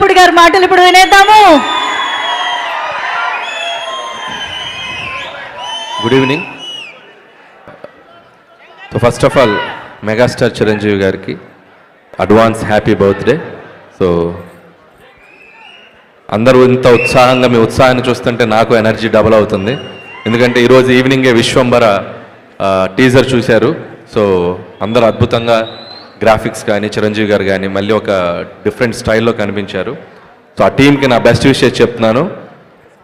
ఇప్పుడు గారి మాటలు ఇప్పుడు వినేద్దాము. Good evening. So first of all megastar Chiranjeevi గారికి అడ్వాన్స్ హ్యాపీ బర్త్డే. సో అందరూ ఇంత ఉత్సాహంగా మీ ఉత్సాహాన్ని చూస్తుంటే నాకు ఎనర్జీ డబుల్ అవుతుంది. ఎందుకంటే ఈరోజు ఈవినింగే విశ్వంబర టీజర్ చూశారు. సో అందరూ అద్భుతంగా గ్రాఫిక్స్ కానీ చిరంజీవి గారు కానీ మళ్ళీ ఒక డిఫరెంట్ స్టైల్లో కనిపించారు. సో ఆ టీంకి నా బెస్ట్ విషెస్ చెప్తున్నాను.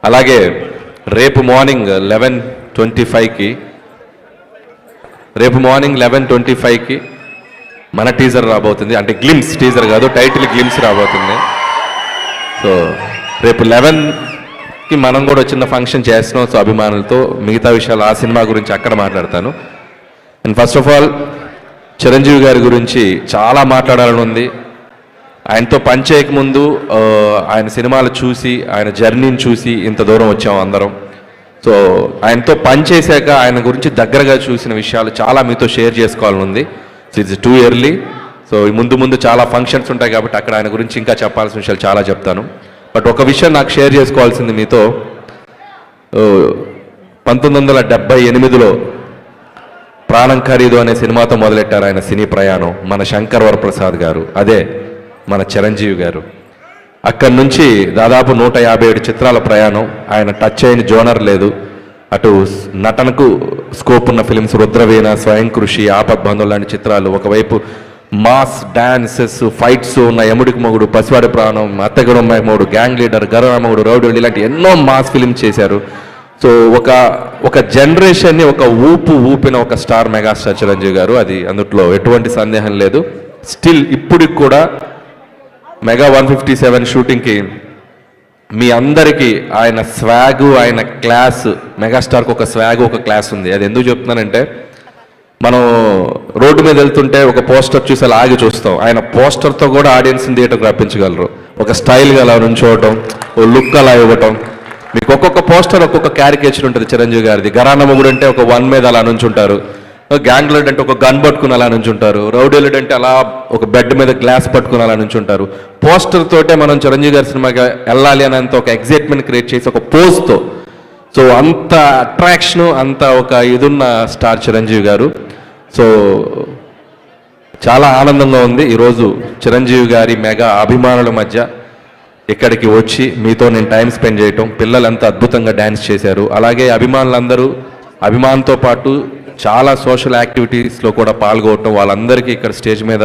అలాగే రేపు మార్నింగ్ 11:25కి మన టీజర్ రాబోతుంది. అంటే గ్లిమ్స్ టీజర్ కాదు, టైటిల్ గ్లిమ్స్ రాబోతుంది. సో రేపు 11కి మనం కూడా చిన్న ఫంక్షన్ చేస్తున్నాం. సో అభిమానులతో మిగతా విషయాలు ఆ సినిమా గురించి అక్కడ మాట్లాడతాను. And first of all Chiranjeevi గారి గురించి చాలా మాట్లాడాలని ఉంది. ఆయనతో పనిచేయకముందు ఆయన సినిమాలు చూసి ఆయన జర్నీని చూసి ఇంత దూరం వచ్చాము అందరం. సో ఆయనతో పనిచేశాక ఆయన గురించి దగ్గరగా చూసిన విషయాలు చాలా మీతో షేర్ చేసుకోవాలని ఉంది. So it's too early. So ముందు చాలా ఫంక్షన్స్ ఉంటాయి కాబట్టి అక్కడ ఆయన గురించి ఇంకా చెప్పాల్సిన విషయాలు చాలా చెప్తాను. బట్ ఒక విషయం నాకు షేర్ చేసుకోవాల్సింది మీతో. 1978లో ప్రాణం ఖరీదు అనే సినిమాతో మొదలెట్టారు ఆయన సినీ ప్రయాణం మన శంకర్ వరప్రసాద్ గారు, అదే మన చిరంజీవి గారు. అక్కడి నుంచి దాదాపు 157 చిత్రాల ప్రయాణం. ఆయన టచ్ అయిన జోనర్ లేదు. అటు నటనకు స్కోప్ ఉన్న ఫిలిమ్స్ రుద్రవీణ, స్వయం కృషి, ఆపద్బంధువు లాంటి చిత్రాలు, ఒకవైపు మాస్ డాన్సెస్ ఫైట్స్ ఉన్న యముడికి మొగుడు, పసివాడి ప్రాణం, అత్తగడం మొగుడు, గ్యాంగ్ లీడర్, గరరామగుడు, రౌడీ ఇలాంటి ఎన్నో మాస్ ఫిలిమ్స్ చేశారు. సో ఒక జనరేషన్ని ఒక ఊపిన ఒక స్టార్ మెగాస్టార్ చిరంజీవి గారు. అది అందుట్లో ఎటువంటి సందేహం లేదు. స్టిల్ ఇప్పటికి కూడా మెగా 157 షూటింగ్కి మీ అందరికీ ఆయన స్వాగు, ఆయన క్లాస్, మెగాస్టార్కి ఒక స్వాగు, ఒక క్లాస్ ఉంది. అది ఎందుకు చెప్తున్నానంటే, మనం రోడ్డు మీద వెళ్తుంటే ఒక పోస్టర్ చూసి అలా ఆగి చూస్తాం. ఆయన పోస్టర్తో కూడా ఆడియన్స్ని థియేటర్కి రప్పించగలరు. ఒక స్టైల్గా అలా నుంచోవటం, ఓ లుక్ అలా ఇవ్వటం. మీకు ఒక్కొక్క పోస్టర్ ఒక్కొక్క క్యారికేచర్ ఉంటుంది చిరంజీవి గారిది. గరానమ్మగుడు అంటే ఒక 1 మీద అలా నుంచుంటారు, గ్యాంగ్ లీడ్ అంటే ఒక గన్ పట్టుకుని అలా నుంచుంటారు, రౌడీ లీడ్ అంటే అలా ఒక బెడ్ మీద గ్లాస్ పట్టుకుని అలా నుంచుంటారు. పోస్టర్ తోటే మనం చిరంజీవి గారి సినిమాకి వెళ్ళాలి అనేంత ఒక ఎగ్జైట్మెంట్ క్రియేట్ చేసి ఒక పోస్ట్తో. సో అంత అట్రాక్షను, అంత ఒక ఇదున్న స్టార్ చిరంజీవి గారు. సో చాలా ఆనందంగా ఉంది ఈరోజు చిరంజీవి గారి మెగా అభిమానుల మధ్య ఇక్కడికి వచ్చి మీతో నేను టైం స్పెండ్ చేయటం. పిల్లలు ఎంత అద్భుతంగా డ్యాన్స్ చేశారు. అలాగే అభిమానులందరూ అభిమానంతో పాటు చాలా సోషల్ యాక్టివిటీస్లో కూడా పాల్గొనటం. వాళ్ళందరికీ ఇక్కడ స్టేజ్ మీద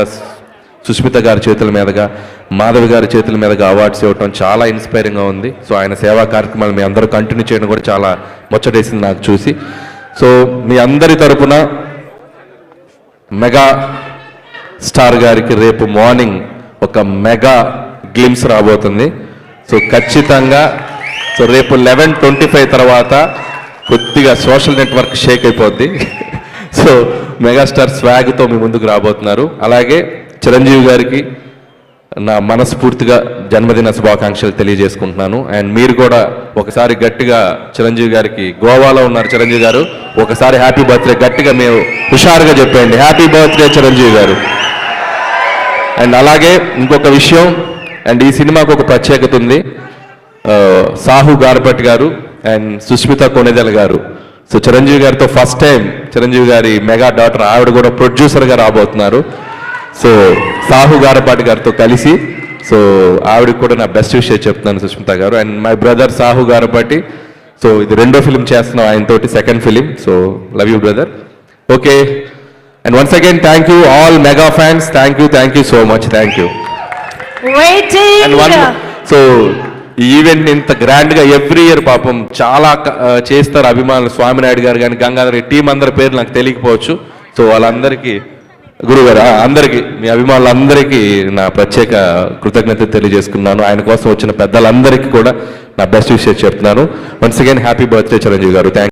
సుస్మిత గారి చేతుల మీదుగా, మాధవి గారి చేతుల మీదుగా అవార్డ్స్ ఇవ్వటం చాలా ఇన్స్పైరింగ్గా ఉంది. సో ఆయన సేవా కార్యక్రమాలు మీ అందరూ కంటిన్యూ చేయడం కూడా చాలా ముచ్చటేసింది నాకు చూసి. సో మీ అందరి తరపున మెగా స్టార్ గారికి రేపు మార్నింగ్ ఒక మెగా గ్లిమ్స్ రాబోతుంది. సో ఖచ్చితంగా సో రేపు 11:25 తర్వాత కొద్దిగా సోషల్ నెట్వర్క్ షేక్ అయిపోద్ది. సో మెగాస్టార్ స్వాగ్తో మీ ముందుకు రాబోతున్నారు. అలాగే చిరంజీవి గారికి నా మనస్ఫూర్తిగా జన్మదిన శుభాకాంక్షలు తెలియజేసుకుంటున్నాను. అండ్ మీరు కూడా ఒకసారి గట్టిగా చిరంజీవి గారికి, గోవాలో ఉన్నారు చిరంజీవి గారు, ఒకసారి హ్యాపీ బర్త్డే గట్టిగా మేము హుషారుగా చెప్పండి, హ్యాపీ బర్త్డే చిరంజీవి గారు. అండ్ అలాగే ఇంకొక విషయం, అండ్ ఈ సినిమాకు ఒక ప్రత్యేకత ఉంది. సాహు గారపటి గారు అండ్ సుస్మిత కొణిదెల గారు. సో చిరంజీవి గారితో ఫస్ట్ టైం చిరంజీవి గారి మెగా డాటర్ ఆవిడ కూడా ప్రొడ్యూసర్గా రాబోతున్నారు. సో సాహు గారపాటి గారితో కలిసి. సో ఆవిడకి కూడా నా బెస్ట్ విషయం చెప్తున్నాను సుస్మిత గారు. And my brother Sahu Garapati. So ఇది 2వ ఫిలిం చేస్తున్నాం ఆయనతోటి, 2nd film. So love you brother. Okay, and once again thank you all mega fans. Thank you so much. Thank you. So ఈ ఈవెంట్ ఇంత గ్రాండ్గా ఎవ్రీ ఇయర్ పాపం చాలా చేస్తారు అభిమానులు. స్వామినాయుడు గారు కానీ, గంగాధర్ టీం అందరి పేరు నాకు తెలియకపోవచ్చు. సో వాళ్ళందరికీ, గురుగారు అందరికీ, మీ అభిమానులందరికీ నా ప్రత్యేక కృతజ్ఞత తెలియజేసుకున్నాను. ఆయన కోసం వచ్చిన పెద్దలందరికీ కూడా నా బెస్ట్ విషయం చెప్తున్నాను. Once again happy birthday Chiranjeevi గారు. థ్యాంక్